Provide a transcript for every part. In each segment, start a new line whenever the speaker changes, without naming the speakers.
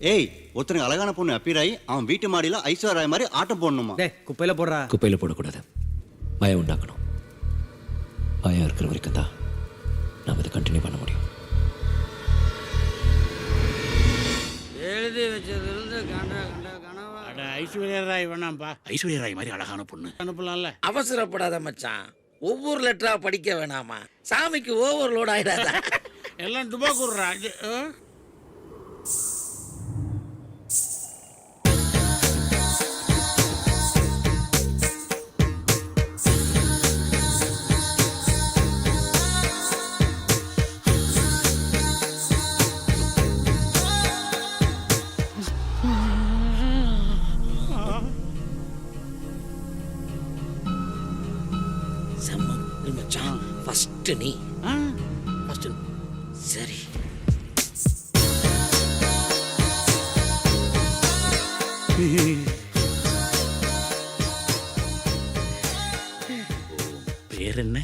ஏய், ஒருத்தனுக்கு அழகான பொண்ணு அப்பீராயி அவன் வீட்டு மாடியில ஐஸ்வர்யா மாதிரி ஆட்டம் போடணுமா?
குப்பையில போடுறா.
குப்பையில் போடக்கூடாது, பயம் உண்டாக்கணும். பயம் இருக்கிற வரைக்கும் தான் நாம் இதை கண்டினியூ பண்ண முடியும்.
எழுதி வச்சதுலேருந்து கனவா.
அட ஐஸ்வர்யா ராய் வேணாம்ப்பா. ஐஸ்வர்யா ராய் மாதிரி அழகான பொண்ணு அனுப்பலாம்ல.
அவசரப்படாத மச்சான், ஒவ்வொரு லெட்டரா படிக்க வேணாமா? சாமிக்கு ஓவர்லோட் ஆயிடாத.
எல்லாம் துபா கூடுறா.
மச்சான் ஃபர்ஸ்ட் நீ ஃபர்ஸ்ட் சரி.
பேர் என்ன?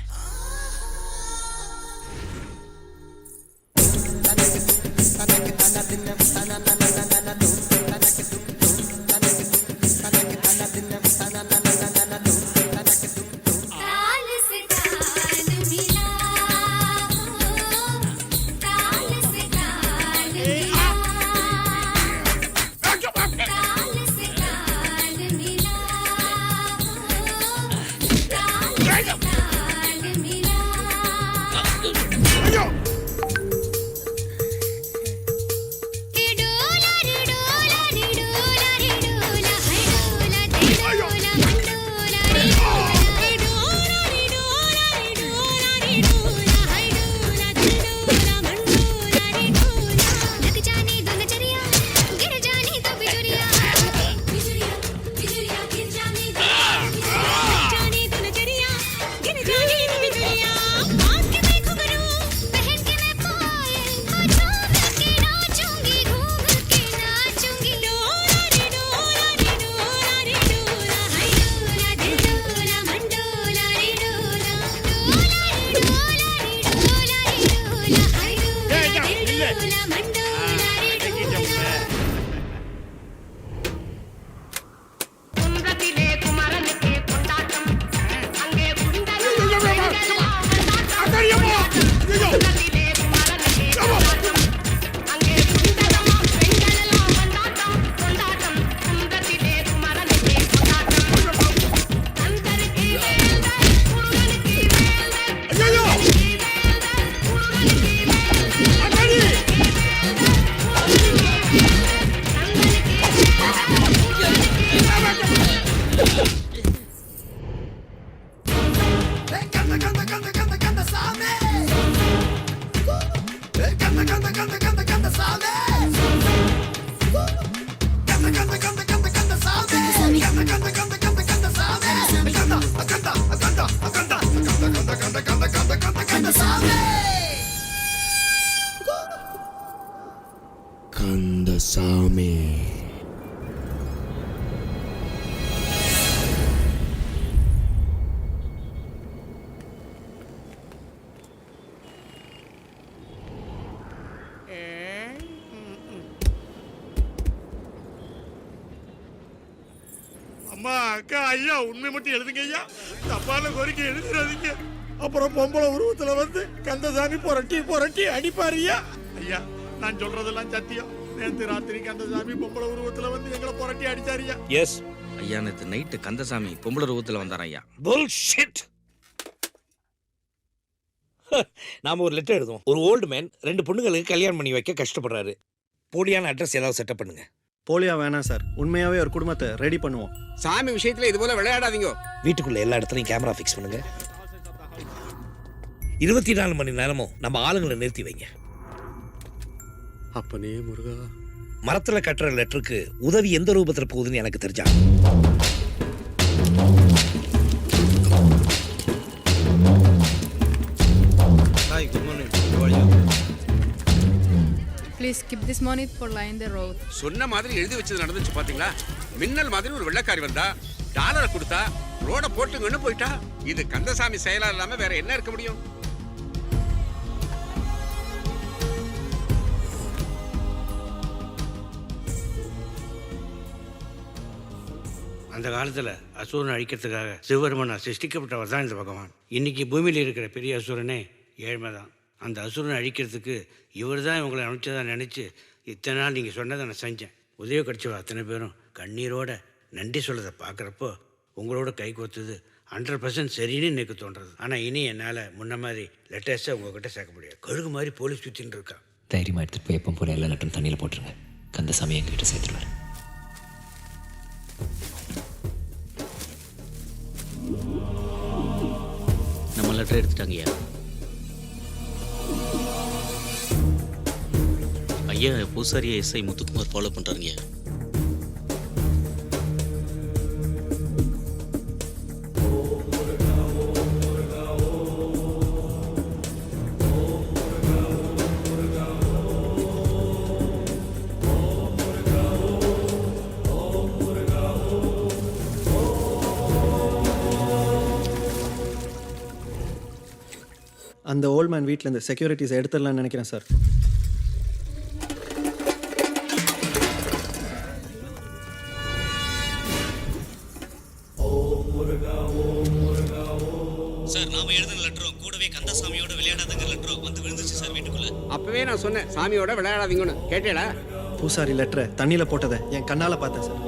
கந்தசாமி.
அம்மா, அக்கா, ஐயா, உண்மை மட்டும் எழுதுங்க ஐயா. தப்பான கோரிக்கை எழுதுறாதீங்க. அப்புறம் பொம்பளை உருவத்துல வந்து கந்தசாமி புரட்டி புரட்டி அடிப்பாரு ஐயா. ஐயா, நான் சொல்றதெல்லாம் சத்தியம். நேற்று ராத்திரி கந்தசாமி பொம்பளை உருவத்துல வந்து எங்களை புரட்டி அடிச்சாரியா.
எஸ்
ஐயா, நேற்று நைட்டு கந்தசாமி பொம்பளை ரூபத்தில் வந்தார் ஐயா.
புல்ஷிட். நாம ஒரு லெட்டர் எழுதுவோம். ஒரு ஓல்டு மேன் 2 பொண்ணுங்களுக்கு கல்யாணம் பண்ணி வைக்க கஷ்டப்படுறாரு. போலியான அட்ரஸ் ஏதாவது செட்டப் பண்ணுங்க.
போலியா வேணாம் சார், உண்மையாவே ஒரு குடும்பத்தை ரெடி பண்ணுவோம்.
சாமி விஷயத்துல இது போல விளையாடாதீங்க.
வீட்டுக்குள்ள எல்லா இடத்துலையும் கேமரா ஃபிக்ஸ் பண்ணுங்க. 24 மணி நேரமும் நம்ம ஆளுங்களை நிறுத்தி வைங்க.
அப்பனே முருகா.
மரத்துல கட்டுற லெட்டருக்கு உதவி எந்த ரூபத்தில் போகுதுன்னு எனக்கு தெரிஞ்சா.
Hi, good morning. How are you?
Please keep this money for line the road.
சொன்ன மாதிரி எழுதி வச்சது நடந்துச்சு பாத்தீங்களா? மின்னல் மாதிரி ஒரு வெள்ளக்காரி வந்தா, டாலரை கொடுத்தா, ரோட போட்டுங்கன்னு போயிட்டா. இது கந்தசாமி செயலா இல்லாம வேற என்ன இருக்க முடியும்?
அந்த காலத்தில் அசுரனை அழிக்கிறதுக்காக சிவபெருமனை சிருஷ்டிக்கப்பட்டவர் தான் இந்த பகவான். இன்னைக்கு பூமியில் இருக்கிற பெரிய அசுரனே ஏழ்மை தான். அந்த அசுரனை அழிக்கிறதுக்கு இவர் தான் இவங்களை அனுப்பிச்சதா நினச்சி இத்தனை நாள் நீங்கள் சொன்னதை நான் செஞ்சேன். உதவி கிடைச்சவ அத்தனை பேரும் கண்ணீரோட நன்றி சொல்லதை பார்க்குறப்போ உங்களோட கை கோத்துது 100% சரின்னு எனக்கு தோன்றது. ஆனால் இனி என்னால் முன்ன மாதிரி லெட்டர்ஸை உங்ககிட்ட சேர்க்க முடியாது. கழுகு மாதிரி போலீஸ் சுற்றின்னு இருக்கா.
தைரியமாக எடுத்துகிட்டு போய் எப்போ போல எல்லா லெட்டரும் தண்ணியில் போட்டுருங்க. கந்தசாமி எங்ககிட்ட சேர்த்துருவார்.
நம்ம லெட்டர் எடுத்துட்டாங்கய்யா. ஐயா பூசாரியை எஸ்ஐ முத்துக்குமார் ஃபாலோ பண்ணுறாங்கய்யா.
அந்த ஓல்ட் மேன் வீட்டில் இந்த செக்யூரிட்டிஸ் எடுத்துடலாம்னு நினைக்கிறேன் சார்.
சார் நாம எழுதின லெட்டரும் கூடவே கந்தசாமியோட விளையாடாதங்க லெட்டரும் வந்து விழுந்துச்சு சார் வீட்டுக்குள்ள.
அப்பவே நான் சொன்னேன் சாமியோட விளையாடாதீங்கன்னு, கேட்டேடா?
பூசாரி லெட்டரை தண்ணியில் போட்டதை என் கண்ணால் பார்த்தேன் சார்.